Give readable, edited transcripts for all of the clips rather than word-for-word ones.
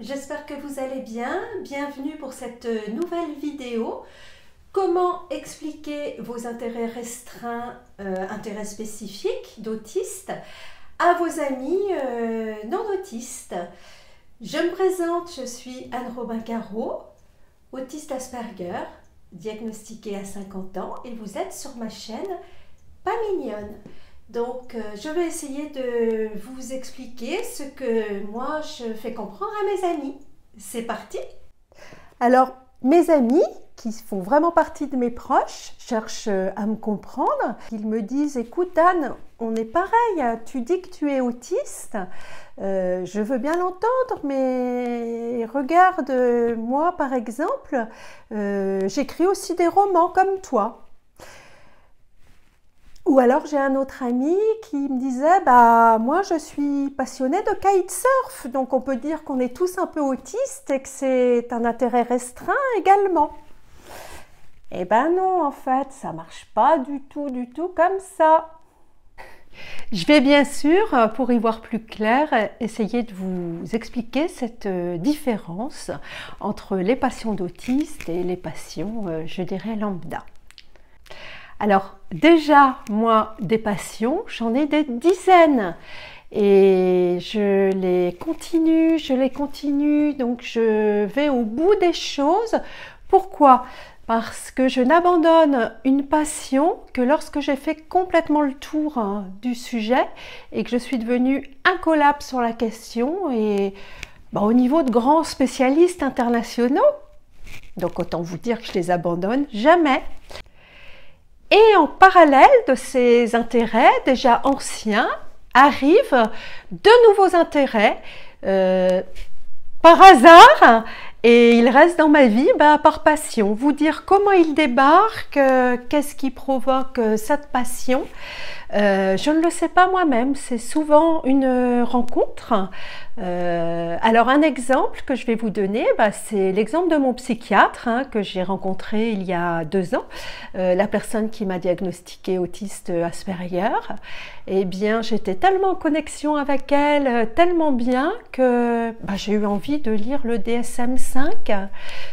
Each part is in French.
j'espère que vous allez bien. Bienvenue pour cette nouvelle vidéo. Comment expliquer vos intérêts restreints, intérêts spécifiques d'autistes à vos amis non autistes. Je me présente, je suis Anne Robin-Caro, autiste Asperger, diagnostiquée à 50 ans et vous êtes sur ma chaîne Pas Mignonne. Donc, je vais essayer de vous expliquer ce que moi, je fais comprendre à mes amis. C'est parti! Alors, mes amis, qui font vraiment partie de mes proches, cherchent à me comprendre. Ils me disent, écoute Anne, on est pareil, tu dis que tu es autiste, je veux bien l'entendre, mais regarde, moi par exemple, j'écris aussi des romans comme toi. Ou alors j'ai un autre ami qui me disait, moi je suis passionnée de kitesurf, donc on peut dire qu'on est tous un peu autistes et que c'est un intérêt restreint également. Eh ben non, en fait, ça marche pas du tout comme ça. Je vais bien sûr, pour y voir plus clair, essayer de vous expliquer cette différence entre les passions d'autistes et les passions, je dirais, lambda. Alors déjà, moi, des passions, j'en ai des dizaines et je les continue, donc je vais au bout des choses. Pourquoi ? Parce que je n'abandonne une passion que lorsque j'ai fait complètement le tour du sujet et que je suis devenue incollable sur la question et au niveau de grands spécialistes internationaux. Donc autant vous dire que je les abandonne jamais. Et en parallèle de ces intérêts déjà anciens, arrivent de nouveaux intérêts par hasard et ils restent dans ma vie par passion. Vous dire comment ils débarquent, qu'est-ce qui provoque cette passion, je ne le sais pas moi-même, c'est souvent une rencontre. Alors un exemple que je vais vous donner, c'est l'exemple de mon psychiatre que j'ai rencontré il y a 2 ans, la personne qui m'a diagnostiqué autiste Asperger. Eh bien j'étais tellement en connexion avec elle, tellement bien que j'ai eu envie de lire le DSM-5,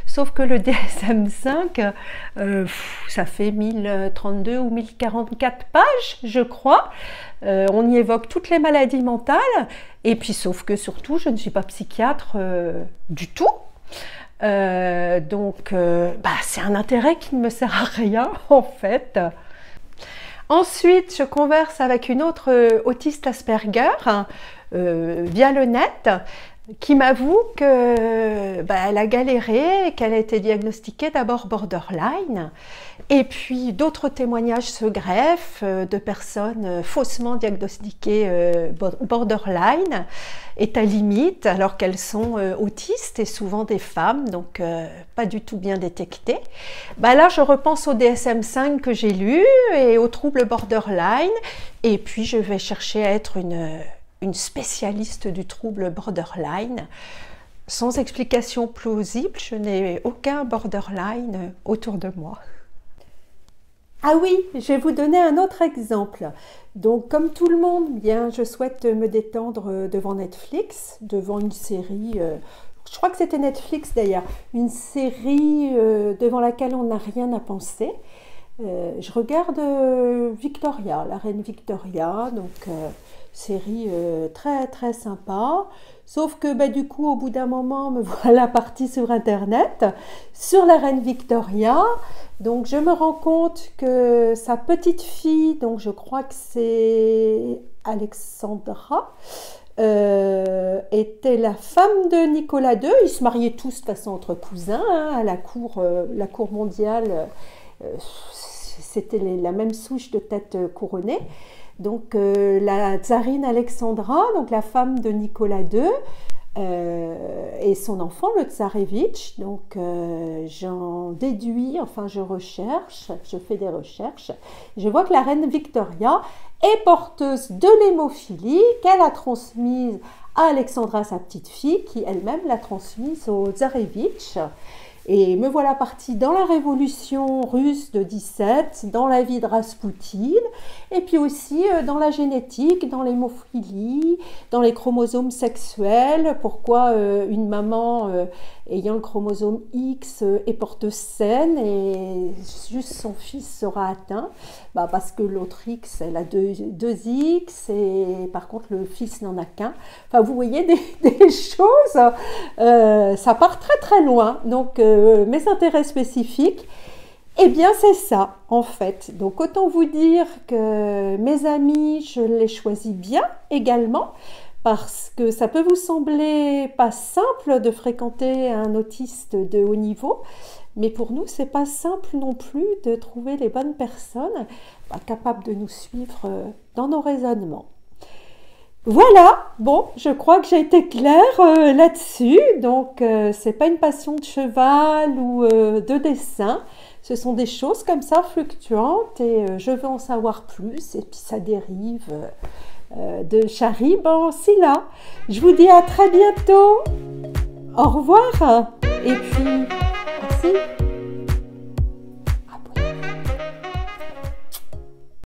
sauf que le DSM-5, ça fait 1032 ou 1044 pages, je crois. On y évoque toutes les maladies mentales, et puis sauf que surtout, je ne suis pas psychiatre du tout. Donc, c'est un intérêt qui ne me sert à rien, en fait. Ensuite, je converse avec une autre autiste Asperger via le net, qui m'avoue qu'elle a galéré, qu'elle a été diagnostiquée d'abord borderline, et puis d'autres témoignages se greffent de personnes faussement diagnostiquées borderline, état limite, alors qu'elles sont autistes et souvent des femmes, donc pas du tout bien détectées. Là, je repense au DSM-5 que j'ai lu et aux troubles borderline, et puis je vais chercher à être une spécialiste du trouble borderline. Sans explication plausible, je n'ai aucun borderline autour de moi. Ah oui, je vais vous donner un autre exemple. Donc, comme tout le monde, je souhaite me détendre devant Netflix, devant une série, je crois que c'était Netflix d'ailleurs, une série devant laquelle on n'a rien à penser. Je regarde Victoria, la reine Victoria, donc série très très sympa, sauf que du coup au bout d'un moment me voilà partie sur internet, sur la reine Victoria, donc je me rends compte que sa petite fille, donc je crois que c'est Alexandra, était la femme de Nicolas II, ils se mariaient tous de toute façon entre cousins, à la cour mondiale, c'était la même souche de tête couronnée. Donc la tsarine Alexandra, donc la femme de Nicolas II, et son enfant, le tsarévitch. Donc j'en déduis, je fais des recherches. Je vois que la reine Victoria est porteuse de l'hémophilie qu'elle a transmise à Alexandra, sa petite fille, qui elle-même l'a transmise au tsarévitch. Et me voilà partie dans la révolution russe de 17, dans la vie de Raspoutine, et puis aussi dans la génétique, dans l'hémophilie, dans les chromosomes sexuels. Pourquoi une maman ayant le chromosome X est porteuse saine et juste son fils sera atteint? Parce que l'autre X, elle a deux X, et par contre le fils n'en a qu'un. Enfin, vous voyez des choses, ça part très très loin. Donc mes intérêts spécifiques, eh bien c'est ça en fait. Donc autant vous dire que mes amis, je les choisis bien également, parce que ça peut vous sembler pas simple de fréquenter un autiste de haut niveau, mais pour nous c'est pas simple non plus de trouver les bonnes personnes capables de nous suivre dans nos raisonnements. Voilà, bon, je crois que j'ai été claire là-dessus. Donc, c'est pas une passion de cheval ou de dessin. Ce sont des choses comme ça fluctuantes et je veux en savoir plus. Et puis, ça dérive de Charib en Scylla. Je vous dis à très bientôt. Au revoir. Et puis, merci.